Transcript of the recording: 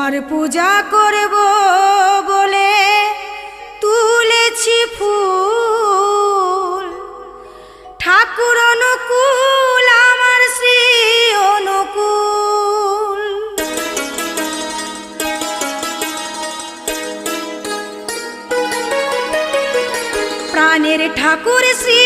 তোমার পূজা করব বলে তুলেছি ফুল, ঠাকুর অনুকূল আমার শ্রী অনুকূল। প্রাণের ঠাকুর শ্রী